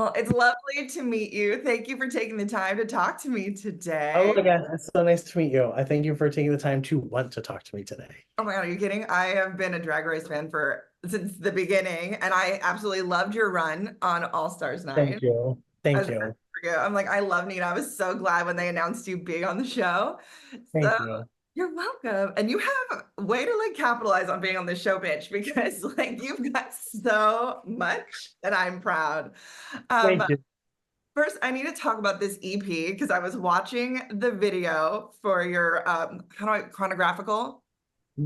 Well, it's lovely to meet you. Thank you for taking the time to talk to me Oh today. my God, it's so nice to meet you. I thank you for taking the time to want to talk to me today. Oh my God, are you kidding? I have been a Drag Race fan for since the beginning, and I absolutely loved your run on All Stars 9. Thank you. I Thank was you. for you. I'm like, I love Nina. I was so glad when they announced you being on the show. So Thank you. you're welcome. And you have way to like capitalize on being on this show, bitch, because like you've got so much, and I'm proud. Um, Thank you. First, I need to talk about this EP because I was watching the video for your chronographical.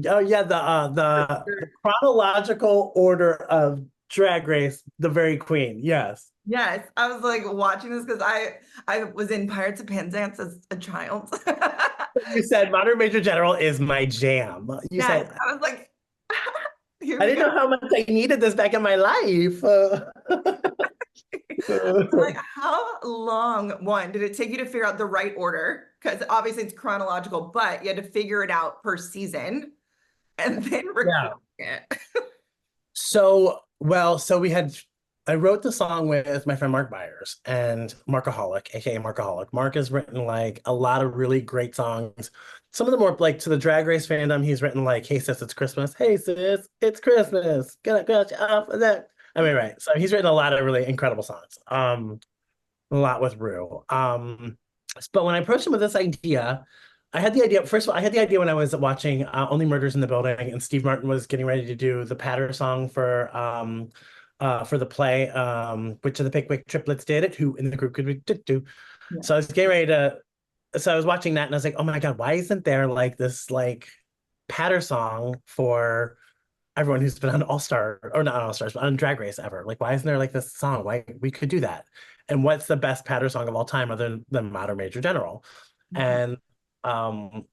Oh yeah, the chronological order of Drag Race, the very queen. Yes. Yes, I was like watching this because I was in Pirates of Penzance as a child. You said Modern Major General is my jam. You Yes, said I was like, here I we didn't go. know how much I needed this back in my life. I'm like, how long, one, did it take you to figure out the right order? Because obviously it's chronological, but you had to figure it out per season and then record Yeah. it. So we had, I wrote the song with my friend Mark Byers and Markaholic, aka Markaholic. Mark has written like a lot of really great songs. Some of them more like to the Drag Race fandom. He's written like, "Hey sis, it's Christmas. Hey sis, it's Christmas. Get you off of that." I mean, right. So he's written a lot of really incredible songs. A lot with Rue. But when I approached him with this idea, I had the idea. First of all, I had the idea when I was watching Only Murders in the Building, and Steve Martin was getting ready to do the patter song for the play, which of the Pickwick triplets did it, who in the group could we do. Yeah. So I was getting ready to. So I was watching that, and I was like, oh my God, why isn't there like this like patter song for everyone who's been on All Star or not All Stars, but on Drag Race ever? Like, why isn't there like this song? Why we could do that? And what's the best patter song of all time other than Modern Major General? Mhm. And um,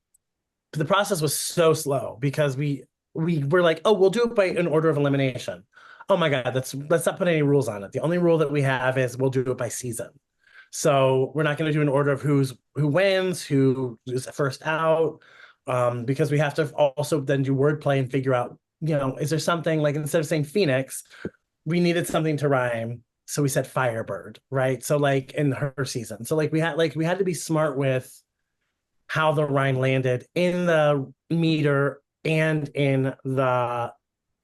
the process was so slow because we were like, oh, we'll do it by an order of elimination. Oh my God, let's not put any rules on it. The only rule that we have is we'll do it by season. So we're not going to do an order of who wins, who is first out, because we have to also then do wordplay and figure out, is there something like instead of saying Phoenix, we needed something to rhyme. So we said Firebird, right? So like in her season. So we had to be smart with how the rhyme landed in the meter and in the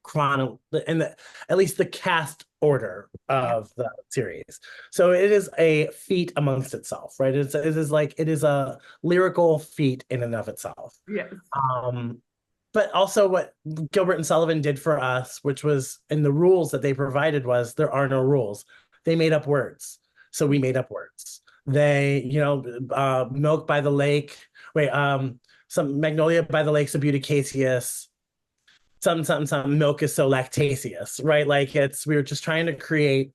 chrono in the at least the cast order Yeah. of the series. So it is a feat amongst itself, right? It is a lyrical feat in and of itself. Yes. Um, but also what Gilbert and Sullivan did for us, which was in the rules that they provided, was there are no rules. They made up words. So we made up words. They, Milk by the Lake, wait, some Magnolia by the Lakes of Beauticaceous, something, something, something, milk is so lactaceous, right? Like we were just trying to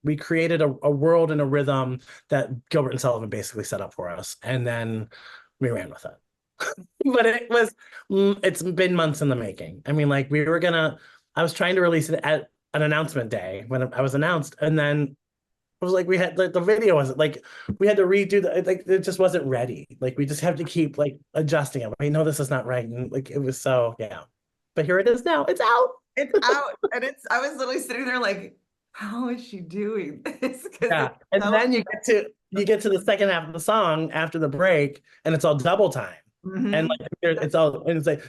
we created a world and a rhythm that Gilbert and Sullivan basically set up for us. And then we ran with it. But it's been months in the making. I mean, like I was trying to release it at an announcement day when I was announced, and then it was like we had like the video wasn't like we had to redo like it just wasn't ready. Like we just have to keep like adjusting it. I know this is not right, and like it was so yeah. But here it is now. It's out. It's out. And I was literally sitting there like, how is she doing this? Because Yeah, it's and so then you get to the second half of the song after the break, and it's all double time. And Mhm. like it's like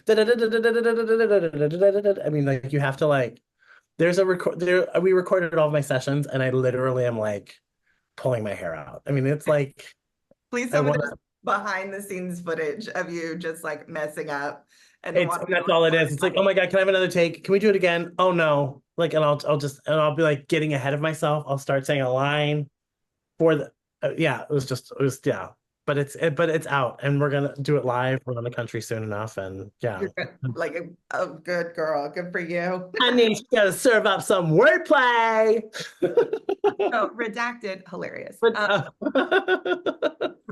I mean like you have to like there's a record there we recorded all of my sessions and I literally am like pulling my hair out. I mean it's like Please I tell me want there's behind the scenes footage of you just like messing up and then it's watching that's all it is. It's like, oh my God, can I have another take? Can we do it again? Oh no. Like and I'll be like getting ahead of myself. I'll start saying a line for the yeah, yeah. But it's out and we're gonna do it live around the country soon enough. And yeah. you're good, like a good girl. Good for you. I need you to serve up some wordplay. Oh, redacted, hilarious. But,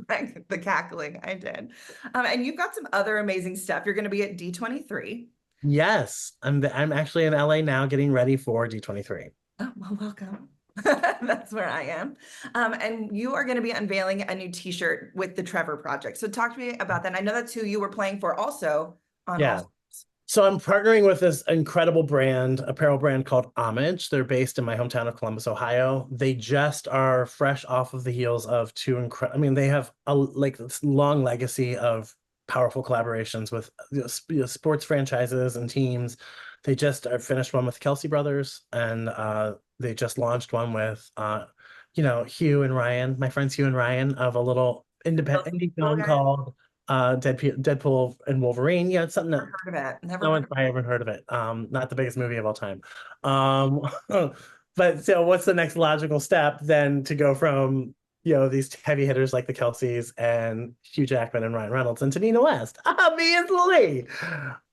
Like the cackling I did. And you've got some other amazing stuff. You're going to be at D23. yes, I'm actually in LA now getting ready for D23. Oh, well, welcome. That's where I am. And you are going to be unveiling a new t-shirt with the Trevor project. So talk to me about that. I know that's who you were playing for also on All Yeah. Stars. So I'm partnering with this incredible brand, apparel brand called Homage. They're based in my hometown of Columbus, Ohio. They just are fresh off of the heels of two incredible. I mean, they have a like this long legacy of powerful collaborations with sports franchises and teams. They just are finished one with Kelsey Brothers, and they just launched one with Hugh and Ryan, my friends Hugh and Ryan of a little independent indie film Okay. called Deadpool and Wolverine. Yeah, it's something that Never heard of it. Never no heard one's of probably ever heard of it. Not the biggest movie of all time. Um, but so what's the next logical step then to go from, these heavy hitters like the Kelseys and Hugh Jackman and Ryan Reynolds and to Nina West? Obviously.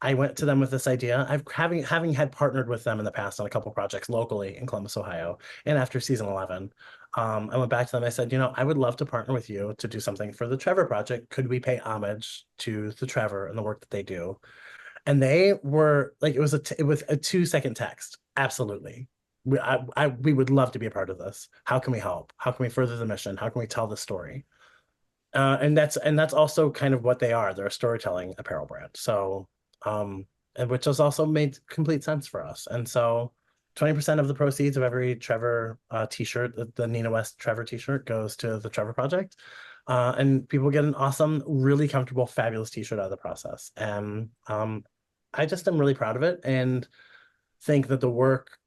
I went to them with this idea. I've having had partnered with them in the past on a couple projects locally in Columbus, Ohio, and after season 11. I went back to them. I said, I would love to partner with you to do something for the Trevor project. Could we pay homage to the Trevor and the work that they do? And they were like, it was a 2-second text. Absolutely. We would love to be a part of this. How can we help? How can we further the mission? How can we tell the story? And that's also kind of what they are. They're a storytelling apparel brand. So, and which has also made complete sense for us. And so 20% of the proceeds of every Trevor t-shirt, the Nina West Trevor t-shirt goes to the Trevor Project. And people get an awesome, really comfortable, fabulous t-shirt out of the process. And I just am really proud of it and think that the work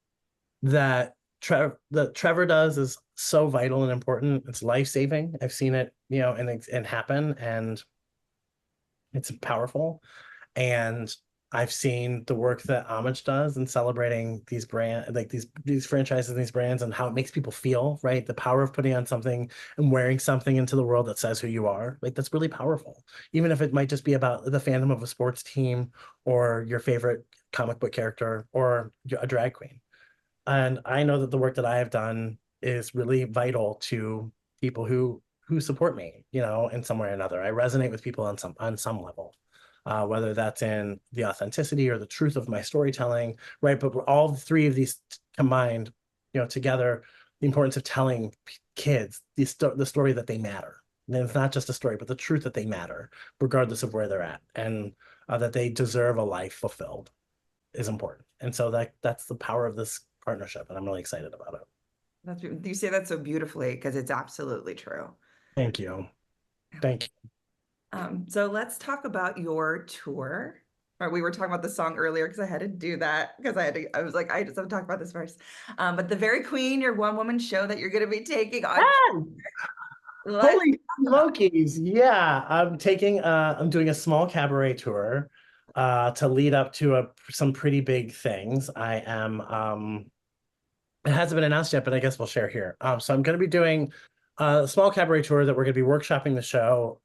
that Trevor does is so vital and important. It's life-saving. I've seen it, and happen, and it's powerful. And I've seen the work that Homage does in celebrating these these franchises and these brands and how it makes people feel, right? The power of putting on something and wearing something into the world that says who you are. Like that's really powerful. Even if it might just be about the fandom of a sports team or your favorite comic book character or a drag queen. And I know that the work that I have done is really vital to people who support me, in some way or another. I resonate with people on some level, whether that's in the authenticity or the truth of my storytelling, right? But all three of these combined, together, the importance of telling kids the story that they matter. And it's not just a story, but the truth that they matter, regardless of where they're at, and that they deserve a life fulfilled is important. And so that's the power of this partnership, and I'm really excited about it. You say that so beautifully because it's absolutely true. Thank you. Thank you. So let's talk about your tour. All right, we were talking about the song earlier because I had to do that because I was like, I just have to talk about this first. But the Very Queen, your one-woman show that you're going to be taking on. Holy smokies. Yeah, I'm doing a small cabaret tour to lead up to some pretty big things. It hasn't been announced yet, but I guess we'll share here. So I'm going to be doing a small cabaret tour that we're going to be workshopping the show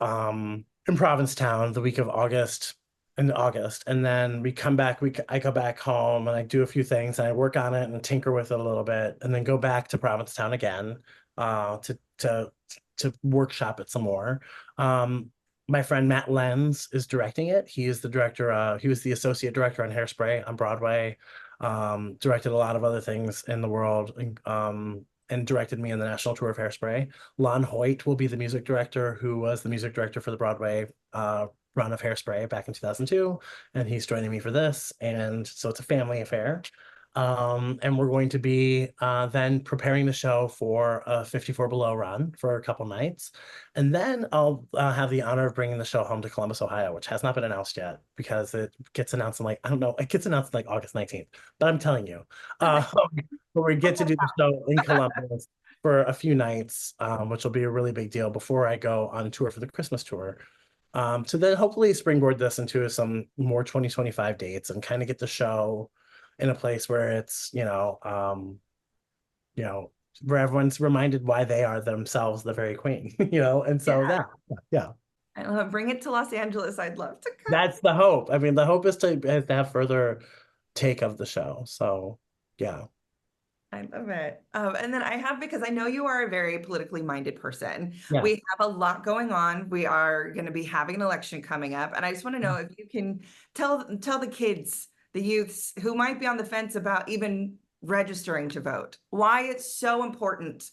in Provincetown the week of August, and then we come back. I go back home and I do a few things and I work on it and tinker with it a little bit, and then go back to Provincetown again to workshop it some more. My friend Matt Lenz is directing it. He is the director. He was the associate director on Hairspray on Broadway. Directed a lot of other things in the world, and directed me in the national tour of Hairspray. Lon Hoyt will be the music director, who was the music director for the Broadway run of Hairspray back in 2002, and he's joining me for this. And so it's a family affair. And we're going to be then preparing the show for a 54 Below run for a couple nights. And then I'll have the honor of bringing the show home to Columbus, Ohio, which has not been announced yet because it gets announced in I don't know, it gets announced in August 19th. But I'm telling you, but we get to do the show in Columbus for a few nights, which will be a really big deal before I go on tour for the Christmas tour. To then hopefully springboard this into some more 2025 dates and kind of get the show in a place where it's, where everyone's reminded why they are themselves the very queen, and so yeah. I love bring it to Los Angeles. I'd love to come. That's the hope. I mean, the hope is to have further take of the show. So yeah. I love it. And then because I know you are a very politically minded person. Yeah. We have a lot going on. We are going to be having an election coming up. And I just want to know if you can tell the kids, the youths who might be on the fence about even registering to vote, why it's so important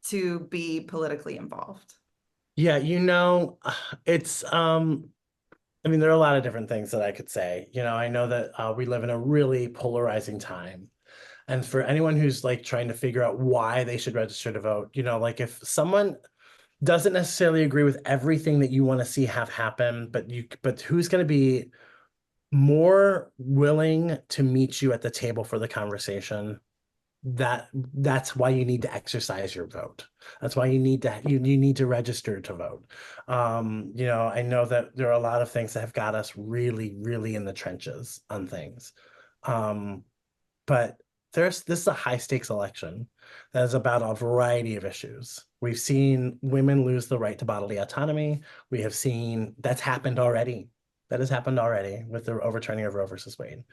to be politically involved. Yeah, it's I mean, there are a lot of different things that I could say. I know that we live in a really polarizing time. And for anyone who's like trying to figure out why they should register to vote, like if someone doesn't necessarily agree with everything that you want to see have happen, but who's going to be more willing to meet you at the table for the conversation, that's why you need to exercise your vote. That's why you need to register to vote. I know that there are a lot of things that have got us really, really in the trenches on things. Um, but this is a high stakes election that is about a variety of issues. We've seen women lose the right to bodily autonomy. We have seen that's happened already. That has happened already with the overturning of Roe versus Wade.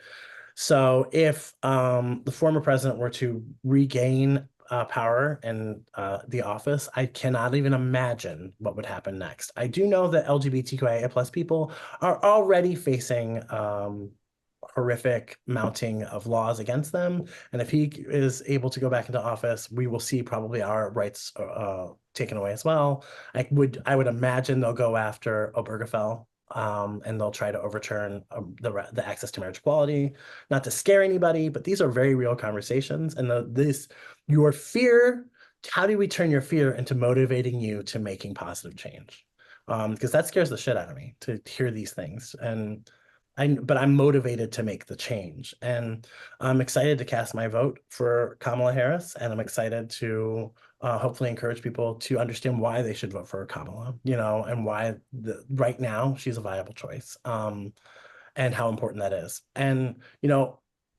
So if the former president were to regain power and the office, I cannot even imagine what would happen next. I do know that LGBTQIA plus people are already facing horrific mounting of laws against them. And if he is able to go back into office, we will see probably our rights taken away as well. I would imagine they'll go after Obergefell, and they'll try to overturn the access to marriage equality. Not to scare anybody, but these are very real conversations. And your fear, how do we turn your fear into motivating you to making positive change? Because that scares the shit out of me to hear these things. But I'm motivated to make the change, and I'm excited to cast my vote for Kamala Harris, and I'm excited to hopefully encourage people to understand why they should vote for Kamala, and why right now she's a viable choice, and how important that is. And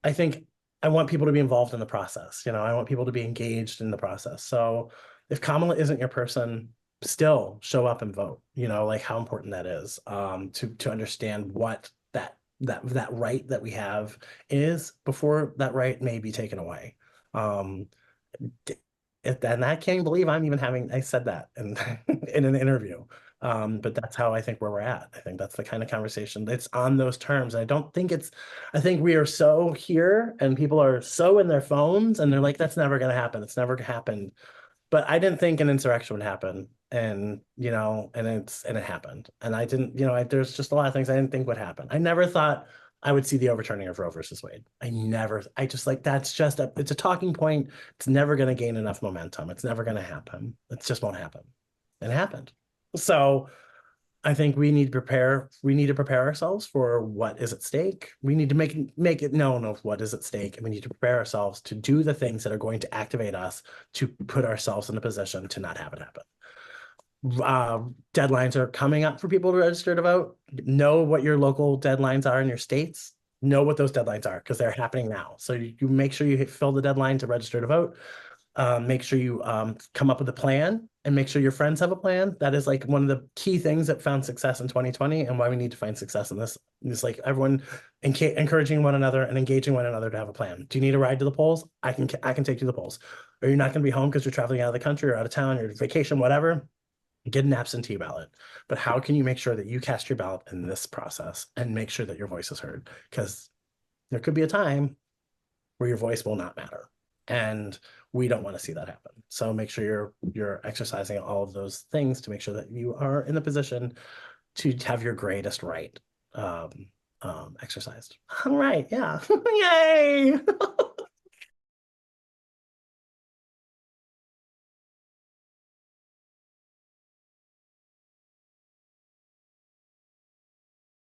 I think I want people to be involved in the process. I want people to be engaged in the process. So if Kamala isn't your person, still show up and vote. Like how important that is, to understand what that right that we have is before that right may be taken away. Um, and I can't believe I said that in in an interview. But that's how I think where we're at. I think that's the kind of conversation that's on those terms. I think we are so here and people are so in their phones and they're like, that's never going to happen. It's never happened. But I didn't think an insurrection would happen. And it happened. And I didn't, there's just a lot of things I didn't think would happen. I never thought I would see the overturning of Roe versus Wade. I just like, it's a talking point. It's never going to gain enough momentum. It's never going to happen. It just won't happen. And it happened. So I think we need to prepare ourselves for what is at stake. We need to make it known of what is at stake. And we need to prepare ourselves to do the things that are going to activate us to put ourselves in a position to not have it happen. Deadlines are coming up for people to register to vote. Know what your local deadlines are in your states. Know what those deadlines are because they're happening now. So you make sure you fill the deadline to register to vote. Make sure you come up with a plan and make sure your friends have a plan. That is like one of the key things that found success in 2020 and why we need to find success in this. It's like everyone encouraging one another and engaging one another to have a plan. Do you need a ride to the polls? I can take you to the polls. Or you're not going to be home because you're traveling out of the country or out of town or vacation, whatever. Get an absentee ballot. But how can you make sure that you cast your ballot in this process and make sure that your voice is heard? Because there could be a time where your voice will not matter. And we don't want to see that happen. So make sure you're exercising all of those things to make sure that you are in the position to have your greatest right exercised. All right, yeah. Yay.